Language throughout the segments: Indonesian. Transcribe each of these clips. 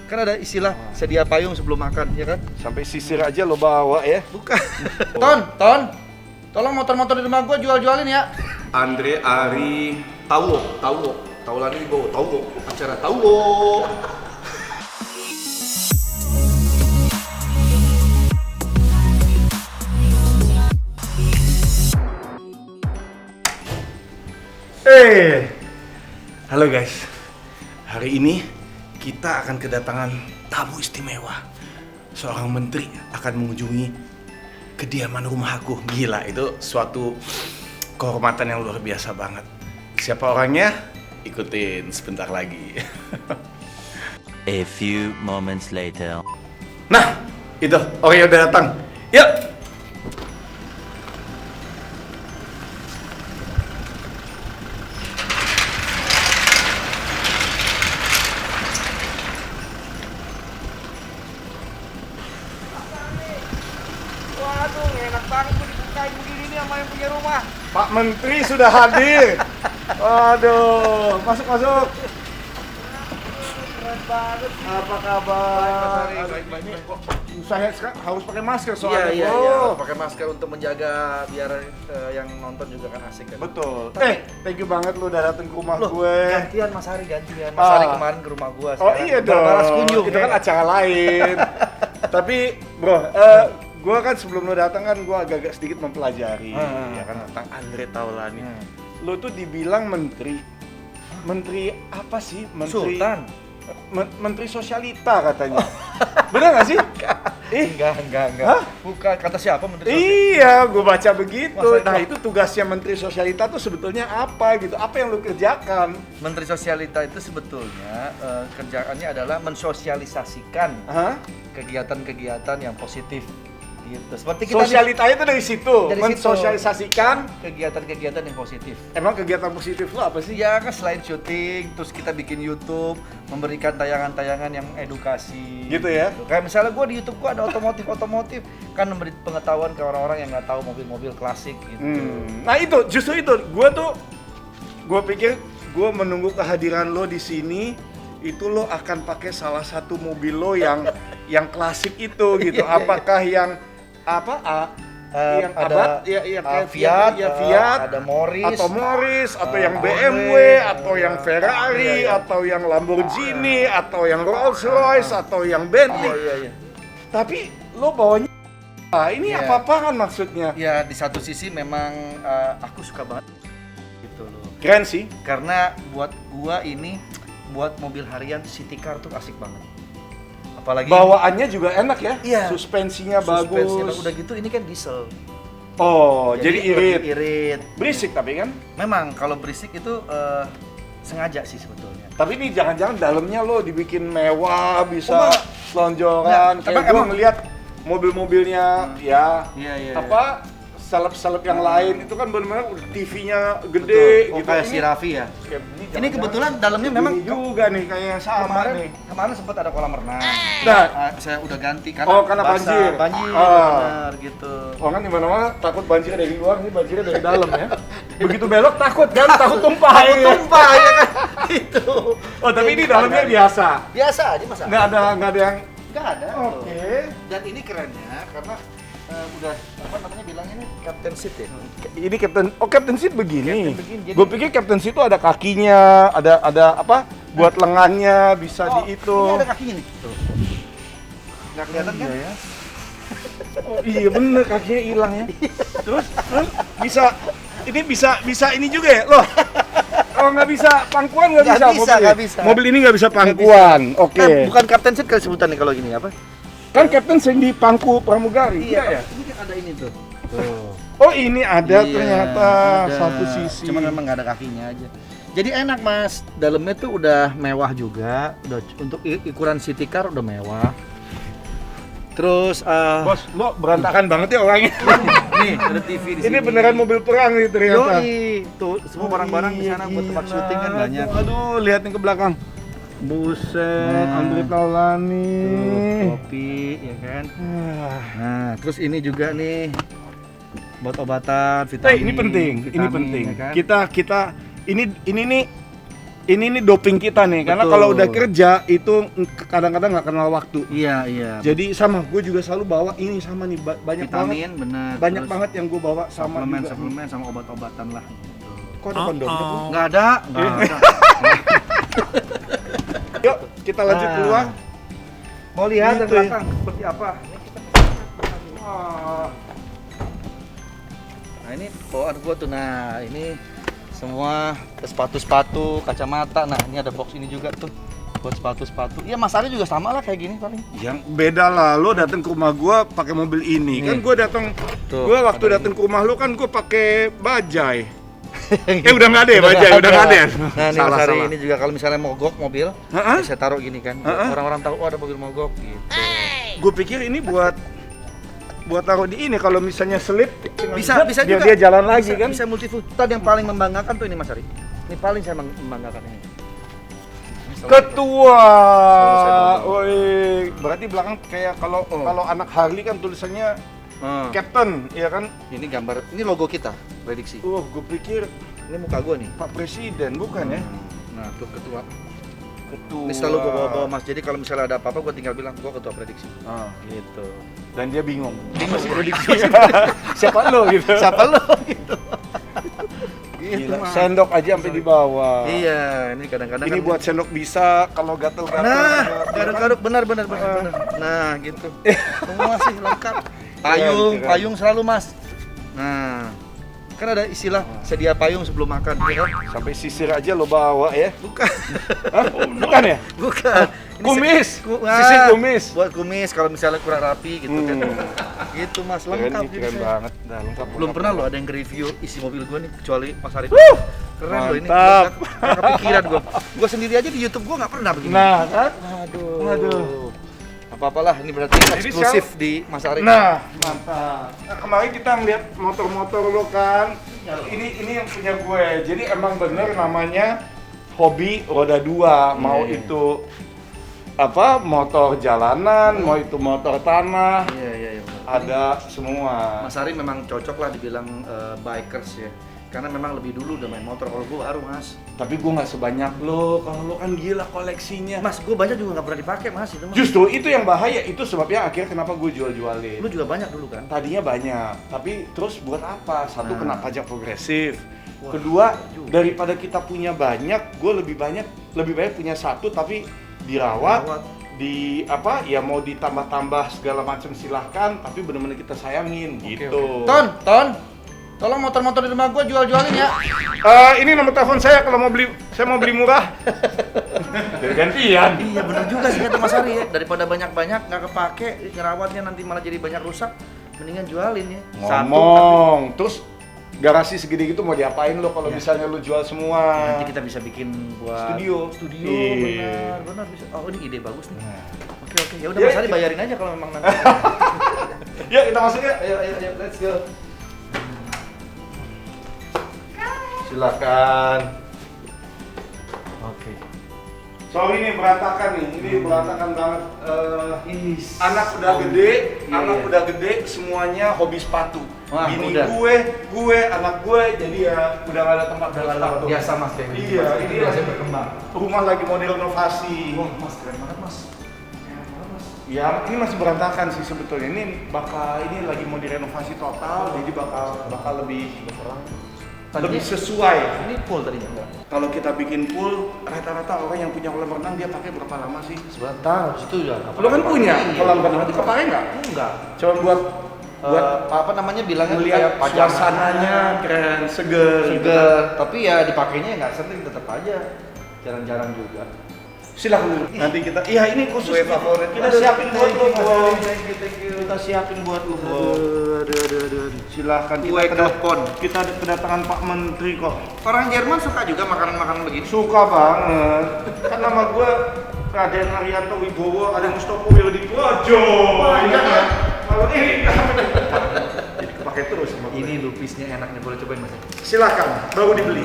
Kan ada istilah sedia payung sebelum makan, ya kan? Sampai sisir aja lo bawa ya. Bukan. Ton, tolong motor-motor di rumah gua jual-jualin ya. Andre Ari Tawo. Taulan ini bawa Tawo. Acara Tawo. Halo guys. Hari ini kita akan kedatangan tamu istimewa. Seorang menteri akan mengunjungi kediaman rumah aku. Gila, itu suatu kehormatan yang luar biasa banget. Siapa orangnya? Ikutin sebentar lagi. A few moments later. Nah, itu orangnya udah datang. Yuk. Waduh, enak banget gua dibukain begini nih sama yang punya rumah. Pak Menteri sudah hadir. Waduh, masuk. Keren banget sih. Apa kabar? Baik. Saya sekarang harus pakai masker soalnya. Iya, pakai masker untuk menjaga biar yang nonton juga kan asik kan. Betul. Tapi- Thank you banget lu udah datang ke rumah Loh, gue. gantian Mas Hari. Mas Hari kemarin ke rumah gua. Oh iya dong. Balas kunjung. Itu kan ya. acara lain. Tapi bro, gue kan sebelum lu datang kan gue agak-agak sedikit mempelajari ya kan tentang Andre Taulani. Lu tuh dibilang menteri. Menteri apa sih? Menteri Sultan. Menteri Sosialita katanya. Bener gak sih? Enggak. Hah? Bukan, kata siapa Menteri Sosial? Iya, gue baca begitu. Masa Nah itu? itu tugasnya Menteri Sosialita tuh sebetulnya apa gitu? Apa yang lu kerjakan? Menteri Sosialita itu sebetulnya kerjaannya adalah mensosialisasikan Hah? kegiatan-kegiatan yang positif gitu. Seperti kita Sosialita itu dari situ, Dari situ. mensosialisasikan. kegiatan-kegiatan yang positif. Emang kegiatan positif lu apa sih? Ya kan selain syuting, terus kita bikin YouTube, memberikan tayangan-tayangan yang edukasi. Gitu ya? Kayak misalnya gue di YouTube gue ada otomotif, kan memberi pengetahuan ke orang-orang yang nggak tahu mobil-mobil klasik gitu. Nah itu, justru itu, gue pikir gue menunggu kehadiran lo di sini, itu lo akan pakai salah satu mobil lo yang klasik itu gitu. Iya. Apakah yang yang ada abad, ya kayak Fiat, Fiat, ada Morris, atau yang Audi, BMW, atau yang Ferrari, iya. atau yang Lamborghini, atau yang Rolls Royce, atau yang Bentley. Iya. Tapi lo bawanya ini Iya. apa-apaan maksudnya? Ya di satu sisi memang aku suka banget gitu loh. Keren sih. Karena buat gua ini buat mobil harian city car tuh asik banget. Apalagi Bawaannya juga enak ya? Iya. Suspensinya suspensinya bagus. udah gitu ini kan diesel. Oh, jadi lebih irit. irit. Berisik tapi kan? Memang kalau berisik itu sengaja sih sebetulnya. Tapi ini jangan-jangan dalamnya lo dibikin mewah, bisa Oh, selonjoran. Nah, Kayak gue emang- ngeliat mobil-mobilnya ya Iya. apa seleb-seleb yang lain itu kan benar-benar TV-nya gede Betul. gitu. Kayak si Raffi ya. Kayak Ini jangan-jangan kebetulan dalamnya memang ini juga nih kayak yang sama nih. kemarin sempat ada kolam renang. Nah. Saya udah ganti karena Oh, karena basah. banjir. Benar gitu. Oh kan di mana-mana takut banjirnya dari luar, nih banjirnya dari dalam ya. Begitu belok takut kan, takut tumpah. Takut tumpah ya kan. Itu. Oh, tapi ini dalamnya biasa. Biasa aja Mas. Nggak ada yang Nggak ada. Oke. Dan ini kerennya karena udah apa namanya bilangnya ini captain seat ya. Ini Captain Seat begini. Captain begini, jadi- Gue pikir Captain Seat itu ada kakinya, ada apa? Buat lengannya bisa Oh, di itu. Ini ada kakinya nih. Tuh. Nggak kelihatan kan? Iya ya. Oh iya bener kakinya hilang ya. Terus bisa ini juga ya loh. Oh nggak bisa pangkuan nggak Nggak bisa, bisa, mobil. nggak bisa. Mobil ini nggak bisa pangkuan. Oke. Bukan captain seat kali sebutannya kalau gini apa? Kan Captain sering di pangku pramugari. Iya ya. Ini kan ada ini tuh. Oh ini ada Iya, ternyata ada. satu sisi. Cuman memang nggak ada kakinya aja. Jadi enak Mas, dalamnya tuh udah mewah juga, udah untuk ukuran city car udah mewah. Terus Bos, lo berantakan banget ya orangnya. nih ada TV di sini. Ini beneran mobil perang nih ternyata. Yoi, tuh semua barang-barang di sana buat tempat Gila. syuting kan banyak. Aduh, liatin ke belakang. Buset, Nah. Andre Taulani. Tuh, kopi ya kan. Nah, terus ini juga nih buat obatan, vitamin. Ini penting, vitamin, ini penting. ya kan? Kita ini nih ini nih doping kita nih, karena Betul. kalau udah kerja itu kadang-kadang nggak kenal waktu. Iya. Jadi sama, gue juga selalu bawa ini sama nih, banyak vitamin, banget, benar. banyak Terus banget yang gue bawa sama juga. suplemen sama obat-obatan lah. Kok ada kondomnya, Bu? Nggak ada. Yuk, kita lanjut keluar. Mau lihat dari Gitu ya. belakang seperti apa? Wah. Nah ini bawaan gua tuh. Nah ini semua sepatu-sepatu, kacamata. Nah ini ada box ini juga tuh buat sepatu-sepatu. Iya Mas Ari juga sama lah kayak gini paling. Yang beda lah, lo datang ke rumah gue pakai mobil ini. Nih. Kan gue datang, Tuh, gue waktu ada datang ke rumah lo kan gue pakai bajai. Udah nggak ada ya bajai, udah nggak ada ya? Nah ini Mas Ari ini juga kalau misalnya mogok mobil, Heeh. saya taruh gini kan. Heeh. Orang-orang tahu oh ada mobil mogok gitu. Gue pikir ini buat taruh di ini, kalau misalnya selip Bisa biar juga. dia jalan lagi kan. Bisa multifunction. Tadi yang paling membanggakan tuh ini Mas Ari. Ini paling saya membanggakan ini. Ketua, saya bawa. woi, berarti belakang kayak kalau anak Harley kan tulisannya Captain, ya kan? Ini gambar, ini logo kita, prediksi. Gue pikir Ini muka gua nih. Pak Presiden, bukan ya? Nah, tuh ketua. Ketua. Ini selalu gua bawa-bawa Mas. Jadi kalau misalnya ada apa-apa gua tinggal bilang gua ketua prediksi. Ah, Gitu. dan dia bingung. Bingung prediksi. Siapa lo gitu? Siapa lo gitu. Gitu, Gila, Mas. sendok aja sampai di bawah. Iya, ini kadang-kadang Ini kan- buat sendok bisa kalau gatel-gatel. Nah, garuk-garuk benar. Nah, gitu. Semua sih lengkap. Payung, Keren. payung selalu Mas. Nah, kan ada istilah sedia payung sebelum makan, ya kan? Sampai sisir aja lo bawa ya. Bukan. Hah? Bukan ya? Bukan. Ini Kumis. ah, Sisir kumis. Buat kumis kalau misalnya kurang rapi gitu kan. Gitu Mas, Keren, lengkap nih, gitu keren saya. banget. Nah, lengkap, Belum lengkap. pernah loh ada yang nge-review isi mobil gua nih kecuali Mas Arif. Keren loh ini. Mantap. Nggak kepikiran gua. Gua sendiri aja di YouTube gua nggak pernah begini. Nah, kan? Aduh. Apa-apalah ini berarti Jadi eksklusif di Mas Arif. Nah, mantap. Nah, kemarin kita ngeliat motor-motor lo kan. Ini yang punya gue. Jadi emang bener namanya hobi roda dua. Mau Iya. itu apa? Motor jalanan, mau itu motor tanah, Iya. Benar. ada semua. Mas Ari memang cocok lah dibilang bikers ya. Karena memang lebih dulu udah main motor, kalau gua baru Mas. Tapi gue nggak sebanyak lo. Kalau lo kan gila koleksinya. Mas, gua banyak juga nggak pernah dipakai Mas itu Mas. Justru itu yang bahaya. Itu sebabnya akhirnya kenapa gue jual-jualin. Lu juga banyak dulu kan? Tadinya banyak, tapi terus buat apa? Satu, Nah. kena pajak progresif. Wah, Kedua, juga. daripada kita punya banyak, gue lebih baik punya satu tapi dirawat, di apa? Ya mau ditambah-tambah segala macam silahkan, tapi benar-benar kita sayangin gitu. Ton, tolong motor-motor di rumah gua jual-jualin ya. Ini nomor telepon saya kalau mau beli, saya mau beli murah. Gantian. Iya benar juga sih kata Mas Ari ya. Daripada banyak-banyak nggak kepake, ngerawatnya nanti malah jadi banyak rusak. Mendingan jualin ya. Ngomong, terus garasi segede gitu mau diapain lo kalau Ya. misalnya lo jual semua? Nanti kita bisa bikin buat Studio. Iya. benar bisa. Oh ini ide bagus nih. Nah. Oke ya udah Ya, Mas Ari ya. bayarin aja kalau memang nanti. Yuk kita masuk ya. Ayo, let's go. Silakan. Oke. Sorry nih berantakan nih, ini berantakan banget. Anak udah gede, Iya. udah gede, semuanya hobi sepatu. Wah, Bini udah. gue, anak gue, jadi ya udah gak ada tempat buat sepatu. Biasa Mas kayak gitu. Iya, Mas. ini biasa lagi berkembang. Rumah lagi mau direnovasi. Wah Mas keren banget Mas. Ya, ini masih berantakan sih sebetulnya. Ini lagi mau direnovasi total, jadi bakal lebih sesuai. Ini full tadinya enggak? Kalau kita bikin pool, rata-rata orang yang punya kolam renang dia pakai berapa lama sih? Sebentar, situ ya. Lo kan punya kolam renang, itu kepake nggak? Enggak. Cuma buat Apa namanya bilangnya melihat pajak suasananya keren, seger, gitu kan. seger, tapi ya dipakainya nggak sering, tetap aja jarang-jarang juga. Silahkan dulu. Nanti kita, iya ini khusus Kue favorit. kita siapin buat lo, Bro. Thank you. Kita siapin buat lo, Bro. Aduh. Silahkan Kue klepon. Kita ada kedatangan Pak Menteri kok. Orang Jerman suka juga makanan-makanan begini. Suka banget. Kan nama gue Raden Arianto Wibowo, ada Mustopo Wirdiprojo. Iya kan? Kalau ini jadi kepake terus sama gue. Ini lupisnya enaknya, boleh cobain Mas. Silakan, baru dibeli.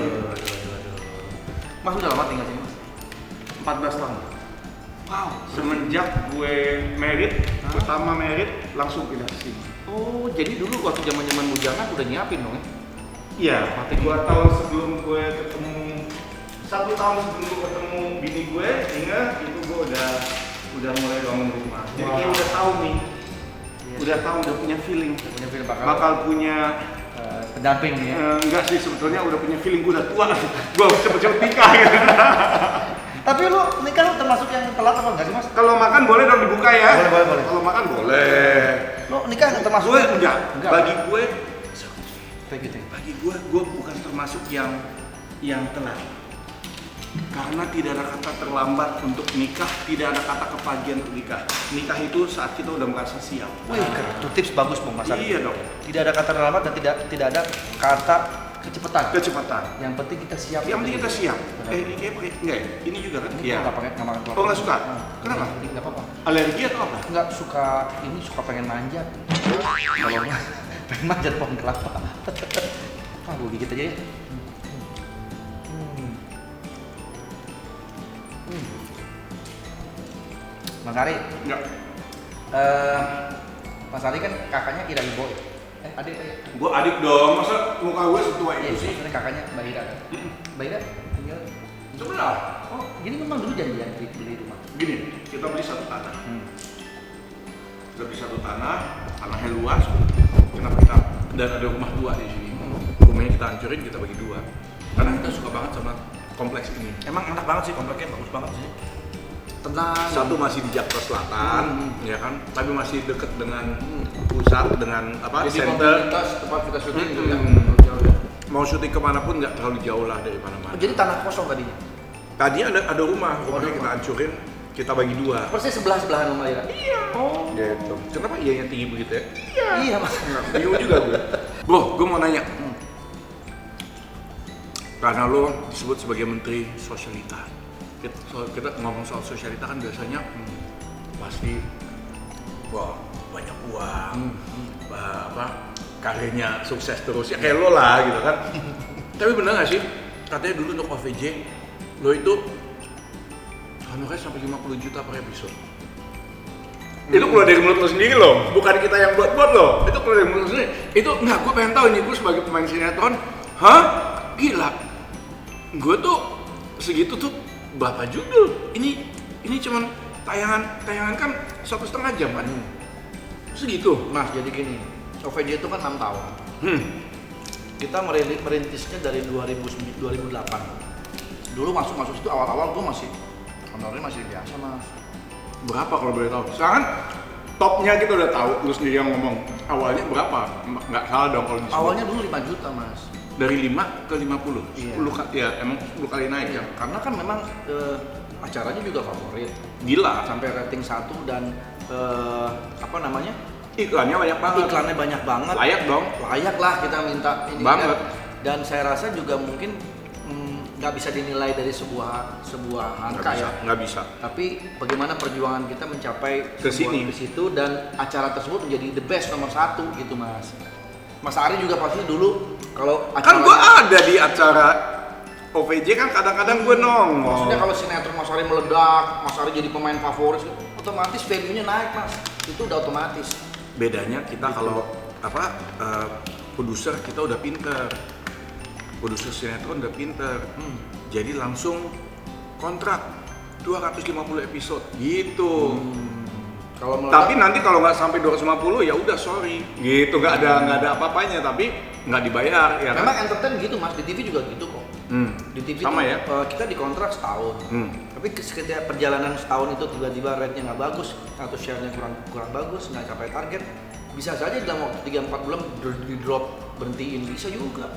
Mas udah lama tinggal sini Mas? 14 tahun. Wow. Semenjak gue merit, pertama merit langsung pindah ke sini. Oh, jadi dulu waktu zaman-zaman bujangan udah nyiapin dong ya? Iya, 2 tahun sebelum gue ketemu 1 tahun sebelum gue ketemu bini gue, ingat itu gue udah mulai bangun rumah. Jadi Wow. dia udah tahu nih, Iya. udah tahu, udah punya feeling, Punya film bakal punya pendamping nih ya. enggak sih sebetulnya udah punya feeling gue udah tua, gue cepet-cepet nikah gitu. Tapi lu nikah lu termasuk yang telat apa enggak sih mas? Kalau makan boleh dong dibuka ya. Boleh. Kalau makan boleh. Lu nikah nggak termasuk? Gue enggak. Bagi gue, Kayak gitu. gue bukan termasuk yang telat. Karena tidak ada kata terlambat untuk nikah, tidak ada kata kepagian untuk nikah. Nikah itu saat kita udah merasa siap. Wih, keren. Itu tips bagus Bang Mas Ari. Iya dong. Tidak ada kata terlambat dan tidak ada kata kecepatan. Kecepatan. Yang penting kita siap. Yang penting kita siap. Ini kayak pakai enggak ya? Ini juga kan? Ini Iya. nggak pakai nggak makan kelapa. Oh, nggak suka? Nah, Kenapa? ini nggak apa-apa. Alergi atau apa? Nggak suka ini suka pengen manjat. Kalau nggak pengen manjat pohon kelapa. Ah, gue gigit aja ya. Bang Ari, Enggak. Mas Ari kan kakaknya Ira Wibowo ya? Adik ya? Gue adik dong, masa muka gue setua Iya itu sih, sih? ini kakaknya Mbak Ira kan? Mbak Ira tinggal. Sebelah. Oh, jadi memang dulu janjian beli rumah. Gini, kita beli satu tanah. Kita beli satu tanah, tanahnya luas. Kenapa kita dan ada rumah dua di sini? Rumahnya kita hancurin, kita bagi dua. Karena kita suka banget sama kompleks ini. Emang enak banget sih, kompleksnya bagus banget sih. Tenang. Satu masih di Jakarta Selatan, ya kan, tapi masih deket dengan pusat, dengan apa? Jadi Center. tempat kita syuting Hmm. juga. Mau syuting kemanapun nggak terlalu jauh lah dari mana-mana. Jadi tanah kosong tadinya. Tadi ada rumahnya kita hancurin, kita bagi dua. Persis sebelahan rumah Ira. Iya. Oh. Gitu. Kenapa iya yang tinggi begitu ya? Iya mas. Bingung juga gue. Bro, gue mau nanya. Karena lo disebut sebagai Menteri Sosialita. Kita ngomong soal sosialita kan biasanya pasti wah banyak uang, karirnya sukses terus ya kayak lo lah gitu kan. Tapi bener nggak sih katanya dulu untuk OVJ lo itu honornya sampai 50 juta per episode. Itu keluar dari mulut lo sendiri loh, bukan kita yang buat-buat loh. Itu keluar dari mulut lo sendiri. Itu nggak, gue pengen tahu ini gue sebagai pemain sinetron, gila. Gue tuh segitu tuh berapa judul? Ini cuman tayangan kan 1,5 jam kan? Segitu. Mas jadi gini, OVJ itu kan 6 tahun. Kita merintisnya dari 2008. Dulu masuk itu awal-awal gue masih honornya masih biasa mas. Berapa kalau boleh tahu? Sekarang topnya kita udah tahu, lu sendiri yang ngomong. Awalnya berapa? Nggak salah dong kalau disebut. Awalnya dulu 5 juta mas. Dari 5 ke 50? Iya. 10 kali, ya emang 10 kali naik ya? Karena kan memang acaranya juga favorit. Gila. Sampai rating 1 dan apa namanya? Iklannya banyak banget. Iklannya banyak banget. Layak dong. Layak lah kita minta ini Banget. Dan saya rasa juga mungkin nggak bisa dinilai dari sebuah angka ya. Nggak bisa. Tapi bagaimana perjuangan kita mencapai Ke sini. ke situ dan acara tersebut menjadi the best nomor 1 gitu mas. Mas Ari juga pasti dulu kalau Kan gua ada di acara OVJ kan kadang-kadang gue nongol. maksudnya kalau sinetron Mas Ari meledak, Mas Ari jadi pemain favorit, otomatis value-nya naik mas. Itu udah otomatis. Bedanya kita kalau produser kita udah pinter, produser sinetron udah pinter, jadi langsung kontrak 250 episode gitu. Kalau meledak, Tapi nanti kalau nggak sampai 250 ya udah sorry, gitu nggak ada apa-apanya tapi nggak dibayar ya kan? memang entertain gitu mas, di TV juga gitu kok. Di TV Sama tuh, ya? kita dikontrak setahun. Tapi ketika perjalanan setahun itu tiba-tiba rate-nya nggak bagus atau share-nya kurang bagus, nggak capai target, bisa saja dalam waktu 3-4 bulan di drop, berhentiin, bisa juga.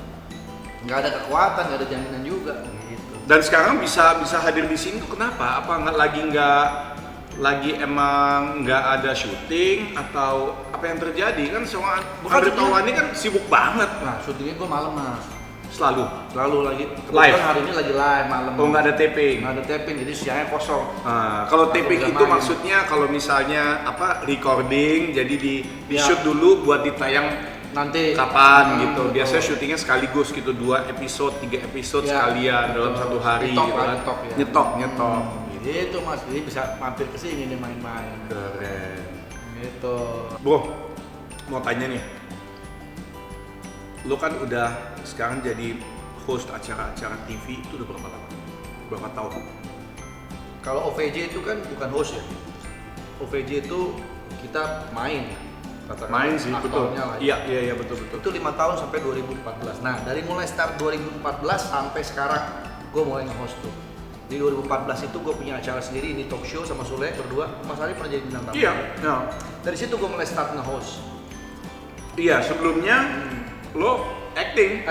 Nggak ada kekuatan, nggak ada jaminan juga. Gitu. Dan sekarang bisa hadir di sini tuh kenapa? Apa lagi emang nggak ada syuting atau apa yang terjadi kan semua pemberitahuan ini kan sibuk banget. Nah, syutingnya gue malam mas, Selalu. lagi. Live? Kebetulan hari ini lagi live malam. Oh nggak ada taping. Nggak ada taping, jadi siangnya kosong. Nah, kalau Aku taping udah itu main. maksudnya kalau misalnya apa recording jadi di Ya. shoot dulu buat ditayang Nanti kapan gitu. betul. Biasanya syutingnya sekaligus gitu 2 episode, 3 episode Ya, sekalian dalam betul. 1 hari Nyetok gitu lah, kan. nyetok ya. Nyetok. Gitu mas, jadi bisa mampir ke sini nih main-main. Keren. Gitu. Bro, mau tanya nih. Lo kan udah sekarang jadi host acara-acara TV itu udah berapa lama? berapa tahun? Kalau OVJ itu kan bukan host ya. OVJ itu kita main. Katakan Main sih, betul. aktornya lah. Iya, betul. Itu 5 tahun sampai 2014. Nah, dari mulai start 2014 sampai sekarang gue mulai nge-host tuh. Di 2014 itu gue punya acara sendiri, ini talk show sama Sule berdua. Mas Ari pernah jadi bintang tamu. Iya. Nah, Dari situ gue mulai start nge-host. iya, sebelumnya lo acting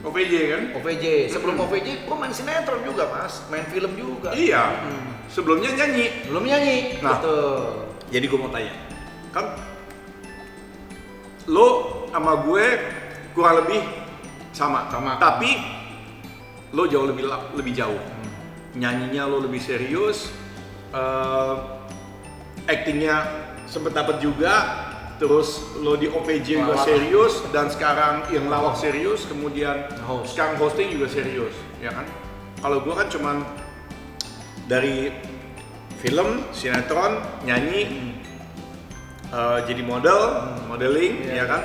OVJ kan? OVJ. Sebelum OVJ gue main sinetron juga, Mas. Main film juga. Iya. Sebelumnya nyanyi. Belum nyanyi. Nah. Betul. Jadi gue mau tanya, kan lo sama gue kurang lebih sama. Tapi lo jauh lebih jauh. Nyanyinya lo lebih serius, actingnya sempet dapet juga. Terus lo di OVJ juga Lawak. serius, dan sekarang yang lawak serius, kemudian Host. sekarang hosting juga serius, ya kan? Kalau gue kan cuman dari film, sinetron, nyanyi, jadi modeling, Iya. ya kan?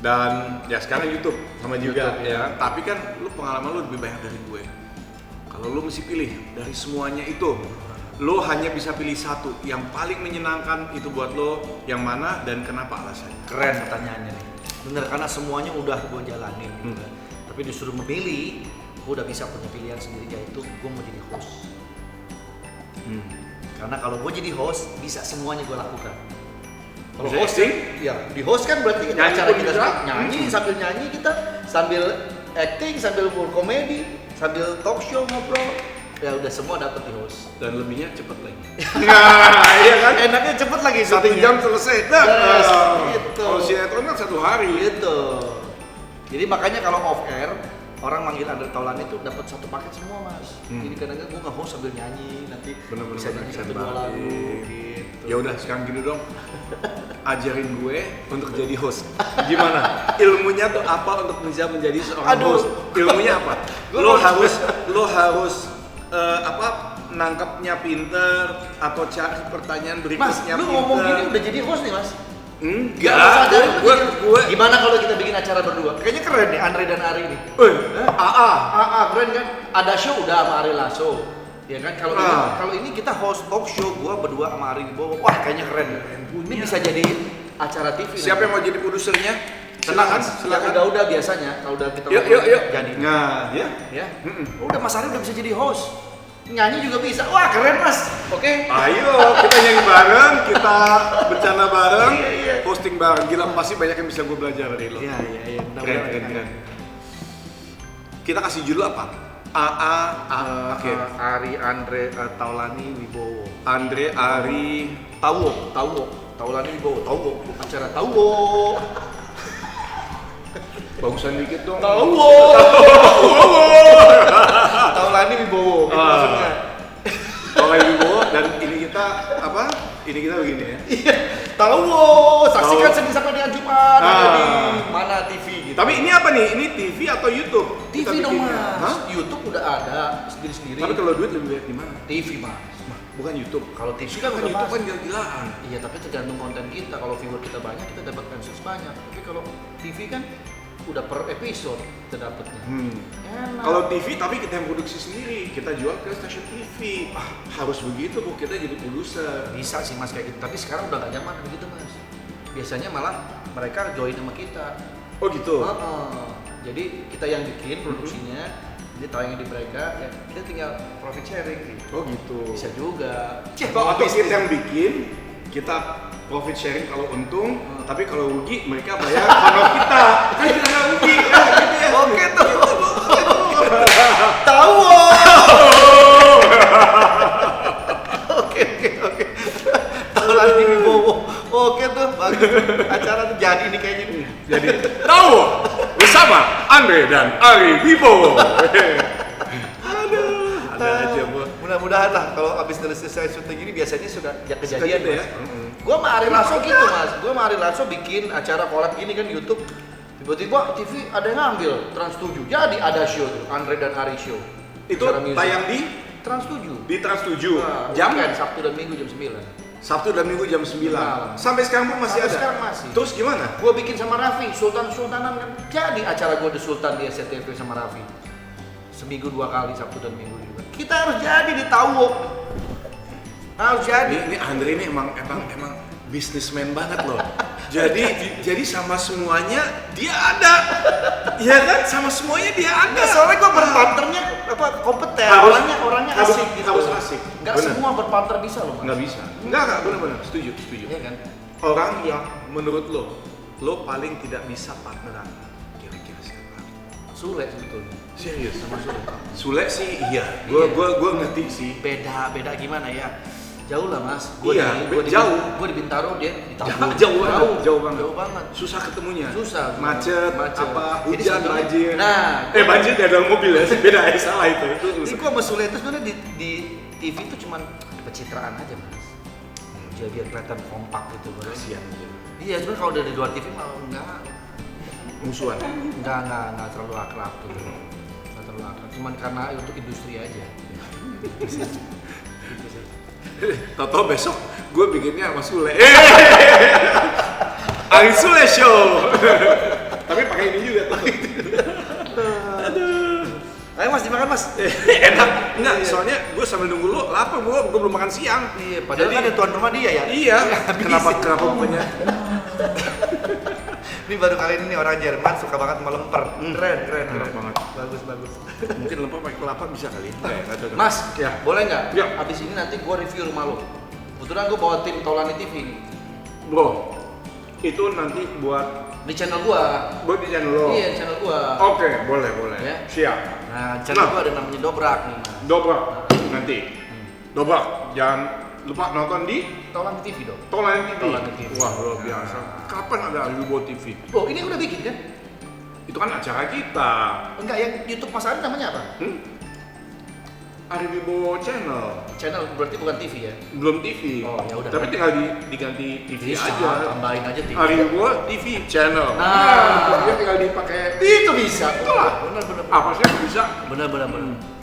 Dan ya sekarang YouTube sama juga, YouTube, ya ya. kan? Tapi kan lu pengalaman lu lebih banyak dari gue. Kalau lu mesti pilih dari semuanya itu, lo hanya bisa pilih satu yang paling menyenangkan, itu buat lo yang mana dan kenapa alasannya? Keren pertanyaannya nih. Bener, karena semuanya udah gue jalanin gitu kan. Tapi disuruh memilih, gue udah bisa punya pilihan sendiri, yaitu gue mau jadi host. Karena kalau gue jadi host, bisa semuanya gue lakukan. Kalau Bisa hosting, acting? ya di host kan berarti kita Nyanyi acara pun kita bisa. nyanyi, sambil nyanyi kita, sambil acting, sambil berkomedi, sambil talk show ngobrol. Ya udah semua dapet di host. Dan lebihnya cepet lagi. Nah, iya kan? Enaknya cepet lagi 1 syutingnya. jam selesai. Nah, Yes, gitu. kalau sinetron kan 1 hari. Gitu. Jadi makanya kalau off air, orang manggil Andre Taulani itu dapat satu paket semua, Mas. Jadi kadang-kadang gue nge-host sambil nyanyi, nanti Bener-bener bisa nyanyi keren 1-2 banget. lagu gitu. Ya udah sekarang gini dong. Ajarin gue untuk jadi host. Gimana? Ilmunya tuh apa untuk bisa menjadi seorang Aduh. host? Ilmunya apa? Gue lo harus nangkepnya pinter atau cari pertanyaan Mas, berikutnya lu pinter. ngomong gini udah jadi host nih, Mas. Enggak, Nggak usah ajarin lu jadi- gue Gimana kalau kita bikin acara berdua? Kayaknya keren nih Andre dan Ari nih. AA. Keren kan? Ada show udah sama Ari Lasso. Ya kan, kalau ini, Ah. kalau ini kita host talk show, gua berdua sama Ari Wibowo. Wah, kayaknya keren. Ini bisa jadi acara TV. Siapa yang mau jadi produsernya? Silakan, silakan. Udah biasanya kalau udah kita Yuk. jadi. Nah, ya. Ya. Udah Mas Ari udah bisa jadi host. Nyanyi juga bisa. Wah, keren, Mas. Oke. Ayo kita nyanyi bareng, kita bercanda bareng, Iya. posting bareng. Gila, pasti banyak yang bisa gue belajar dari lo. Iya. Keren. Kita kasih judul apa? AA. Oke. Ari Andre Taulani Wibowo. Andre, Ari. Tawo. Taulani Wibowo. Tawo. Acara Tawo. Bagusan dikit dong. Tawo. Taulani Wibowo. Gitu maksudnya. Kalau Wibowo dan ini kita apa? Ini kita begini ya. Tawo. Saksikan Senin sampai dengan Jumat ada di mana TV gitu. Tapi ini apa nih? Ini TV atau YouTube? Kita TV dong, bikinnya. Mas. Hah? YouTube udah ada sendiri-sendiri. Tapi kalau duit lebih banyak di mana? TV, Mas. Bukan YouTube. Kalau TV kan udah YouTube kan pasti. gila-gilaan. Iya, tapi tergantung konten kita. Kalau viewer kita banyak, kita dapat pensus banyak. Tapi kalau TV kan udah per episode kita dapatnya. Enak. Kalau TV tapi kita yang produksi sendiri, kita jual ke stasiun TV. Harus begitu kok kita jadi produser. Bisa sih, Mas, kayak gitu. Tapi sekarang udah gak zaman begitu, Mas. Biasanya malah mereka join sama kita. Oh gitu. Jadi kita yang bikin produksinya, jadi tayangnya di mereka, ya kita tinggal profit sharing gitu. Oh gitu. Bisa juga. Atau kita yang bikin, kita profit sharing kalau untung, tapi kalau rugi mereka bayar honor kita. Kan kita nggak rugi, ya, gitu ya. Oke tuh. Tahu. Oke. Taulani Wibowo. Oke tuh, bagus. Acara tuh jadi nih kayaknya nih. Jadi tahu bersama Andre dan Ari Wibowo. Aduh, ada aja bu. Mudah-mudahan lah kalau abis selesai syuting ini biasanya sudah ya kejadian gitu ya? Mas. Gua sama Ari Lasso gitu, Mas. Gua sama Ari Lasso bikin acara collab gini kan di YouTube. Tiba-tiba TV ada yang ngambil Trans 7. Jadi ada show tuh, Andre dan Ari show. Itu Acara music. tayang di Trans 7. Trans 7 Jam jam Sabtu dan Minggu jam 9. Sabtu dan Minggu jam 9. Malam. Sampai sekarang pun masih Sampai ada. sekarang masih. Terus gimana? Gua bikin sama Raffi, Sultanan kan. Jadi acara gua The Sultan di SCTV sama Raffi. seminggu 2 kali, Sabtu dan Minggu juga. Kita harus jadi di Tawuk. Harus jadi. Ini Andre ini emang bisnismen banget loh. Jadi sama semuanya dia ada. Iya kan? Sama semuanya dia ada. Enggak, soalnya gue berpartnernya kompeten. Orangnya harus asik gitu. harus asik. Enggak Bener. semua berpartner bisa loh, Mas. Nggak bisa. Enggak, benar-benar setuju. Iya kan? Orang yang menurut lo paling tidak bisa partneran. Kira-kira siapa? Sule sebetulnya. Serius? Sama Sule. Sule sih iya. Gua ngerti sih. Beda gimana ya? Jauh lah, Mas. Iya, jauh. Gue di Bintaro, dia di Tawuk. Jauh banget. Jauh banget. Susah ketemunya. Susah. Macet. Apa Jadi hujan, sebetulnya- banjir. Nah, Banjir di dalam mobil ya. Beda salah itu. Jadi gua sama Sule itu sebenarnya di TV itu cuman pencitraan aja, Mas. Jadi biar kelihatan kompak gitu, Mas. Kasihan gitu. Iya, sebenarnya kalau dari luar TV malah Musuhan. enggak terlalu akrab gitu. Enggak terlalu akrab. Cuman karena untuk industri aja. Gitu sih. Toto besok gue bikinnya sama Sule. Ari Sule Show. Tapi pakai ini juga tuh. Ayo Mas, dimakan Mas. Enak. Enggak, soalnya gue sambil nunggu lo lapar, gue belum makan siang. Iya, padahal Jadi- kan ada tuan rumah dia ya. Iya. Habis. Kenapa bukannya? Ini baru kali ini nih orang Jerman suka banget sama lemper. Keren. Enak banget. Bagus. Mungkin lemper pakai kelapa bisa kali. Enggak cocok. Mas, Ya. boleh nggak? Ya. Abis ini nanti gua review rumah lo. Kebetulan gua bawa tim Taulani TV nih. Bro, itu nanti buat Di channel gua. di channel lo. Iya, di channel gua. Oke, boleh. Ya. Siap. Nah, channel Nah. gua ada namanya Dobrak nih, Mas. Dobrak nanti. Dobrak, jangan lupa nonton di Taulani TV dong. Tolan TV. Tolan TV. Wah, luar biasa. Kapan ada Aribo TV? Oh, ini udah bikin kan? Itu kan acara kita. Enggak, yang YouTube Mas Ari namanya apa? Aribo Channel. Channel berarti bukan TV ya? Belum TV. Oh, ya udah. Tapi tinggal diganti TV Bisa, aja. tambahin aja TV. Aribo TV Channel. Nah. dia tinggal dipakai. Itu bisa. Itulah. Bener. Apa sih yang bisa? Bener.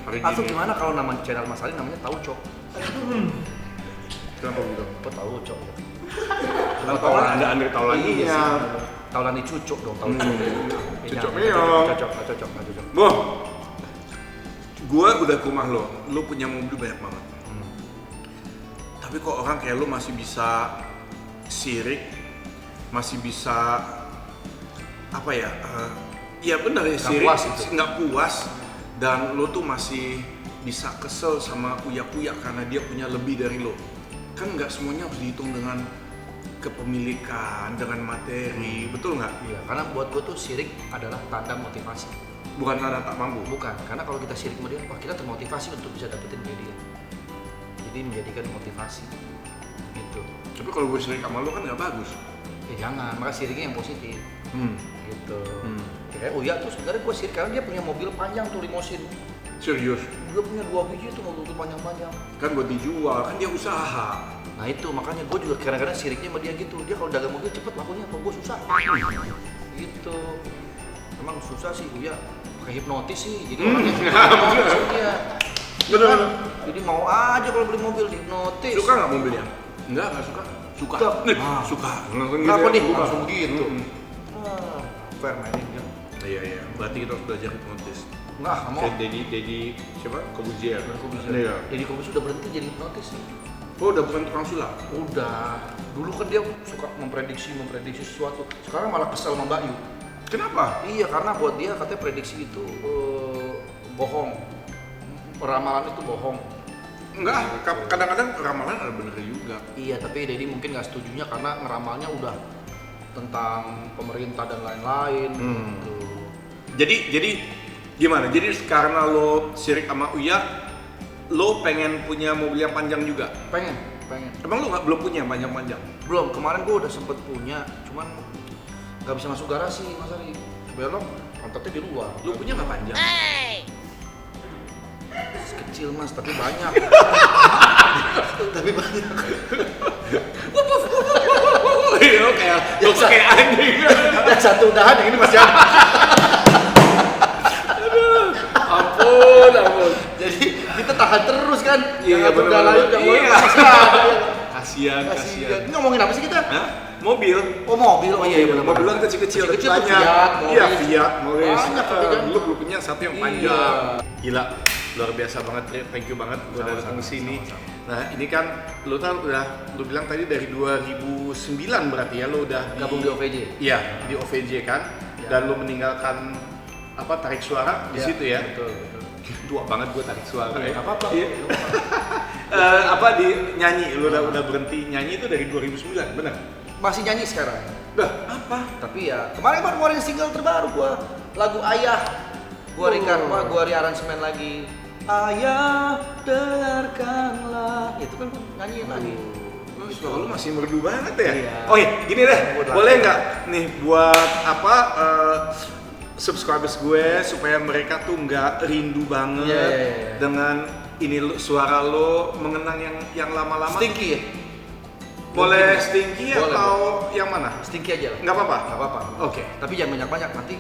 Hari Atau gini. gimana kalau nama channel Mas Ali namanya Tauco? Kenapa gitu? Apa Tauco? Kan ada Andre Taulaninya. Taulani cucuk dong, Tauco. Cucuk Nggak meong. cocok. Boh, gua udah ke rumah lo punya mobil banyak banget. Tapi kok orang kayak lo masih bisa sirik, masih bisa apa ya? Ya benar ya Nggak sirik, puas itu. nggak puas, dan lo tuh masih bisa kesel sama Uya karena dia punya lebih dari lo. Kan nggak semuanya harus dihitung dengan kepemilikan, dengan materi, betul nggak? Iya, karena buat gue tuh sirik adalah tanda motivasi. Bukan karena tak mampu. Bukan, karena kalau kita sirik sama dia, wah kita termotivasi untuk bisa dapetin dia. Jadi menjadikan motivasi. Gitu. Tapi kalau gue sirik sama lo kan nggak bagus. Ya jangan, maka siriknya yang positif. Gitu. Hmm. Kayak Uya tuh sebenarnya gue sirik karena dia punya mobil panjang tuh limosin. Serius? Dia punya 2 biji tuh mobil tuh panjang-panjang. Kan buat dijual, kan dia usaha. Nah itu makanya gue juga kadang-kadang siriknya sama dia gitu. Dia kalau dagang mobil cepet lakunya, kalau gue susah. Gitu. Emang susah sih Uya. Pakai hipnotis sih. Jadi orangnya hipnotis dia. Bener. Kan? Jadi mau aja kalau beli mobil hipnotis. Suka nggak mobilnya? Nggak suka. Suka. Suka. Suka. Kenapa nih? Suka. Langsung gitu. Mm-mm. Fair mainin dia. Iya. Berarti kita harus belajar hipnotis. Nggak mau. Kayak Dedi siapa? Kobuzier. Iya. Jadi Kobusier udah berhenti jadi hipnotis. Oh, udah bukan tukang sulap. Udah. Dulu kan dia suka memprediksi sesuatu. Sekarang malah kesel sama Mbak Yu. Kenapa? Iya, karena buat dia katanya prediksi itu bohong. Ramalan itu bohong. Enggak, kadang-kadang ramalan ada bener juga. Iya, tapi Dedi mungkin nggak setujunya karena ngeramalnya udah tentang pemerintah dan lain-lain. Gitu. Jadi gimana? Jadi karena lo sirik sama Uya, lo pengen punya mobil yang panjang juga? Pengen. Emang lo belum punya yang panjang-panjang? Belum, kemarin gua udah sempet punya, cuman nggak bisa masuk garasi, Mas Ari. Belok, pantatnya di luar. Lo punya nggak panjang? Kecil Mas, tapi banyak. Tapi banyak. Iya, kayak lo kayak anjing. Dan satu udahan yang ini masih ada. Ampun. Jadi kita tahan terus kan. Iya, Yang satu bener-bener. udah lain, yang lain Iya. masih ada. kasihan. Ngomongin apa sih kita? Hah? Mobil. Oh mobil, oh iya benar. Mobil kan kecil-kecil Kecil-kecil tuh banyak. Fiat, Iya, Morris. Fiat, Morris. Banyak tapi kan. Dulu punya satu yang Iya. panjang. Gila, luar biasa banget. Thank you banget udah Sama-sama, datang ke sini. sama-sama. Nah, ini kan lu kan lu bilang tadi dari 2009 berarti ya lu udah Gabung di OVJ. Iya, di OVJ kan. Iya. Dan lu meninggalkan apa tarik suara di Iya, situ ya. Betul, betul. Tua banget gue tarik suara. Iya, ya. nggak apa-apa. Iya. Apa di nyanyi lu udah berhenti nyanyi itu dari 2009, benar? Masih nyanyi sekarang. Dah, apa? Tapi ya kemarin baru ngeluarin single terbaru gua, lagu Ayah. Gua gua rearansemen lagi. Ayah, dengarkanlah. Itu kan gua nyanyiin lagi. Suara lu masih merdu banget ya? Iya. Oh iya, gini deh, Buat boleh lagu. nggak nih buat apa subscribers gue supaya mereka tuh nggak rindu banget Iya. dengan ini suara lo mengenang yang lama-lama. Stinky ya? Boleh Mungkin ya. Stinky Boleh, atau yang mana? Stinky aja lah. Nggak apa-apa? Nggak apa-apa. Oke. Tapi jangan banyak-banyak, nanti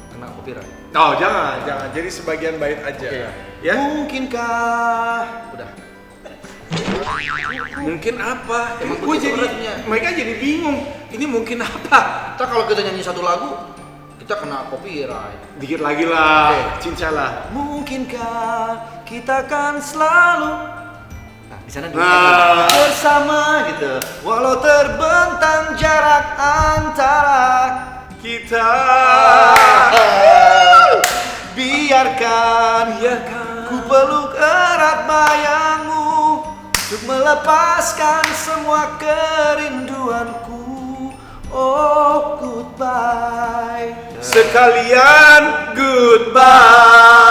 kena copyright. Oh jangan. Jadi sebagian bait aja. Oke. Ya? Mungkinkah? Udah. Mungkin apa? Emang Gue begitu jadi beratnya. mereka jadi bingung. Ini mungkin apa? Ntar kalau kita nyanyi satu lagu, kita kena copyright. Dikit lagi lah, Oke. cincalah. Mungkinkah kita kan selalu di sana Nah. bersama gitu, walau terbentang jarak antara Kita biarkan ku peluk erat bayangmu untuk melepaskan semua kerinduanku. Oh goodbye. sekalian goodbye.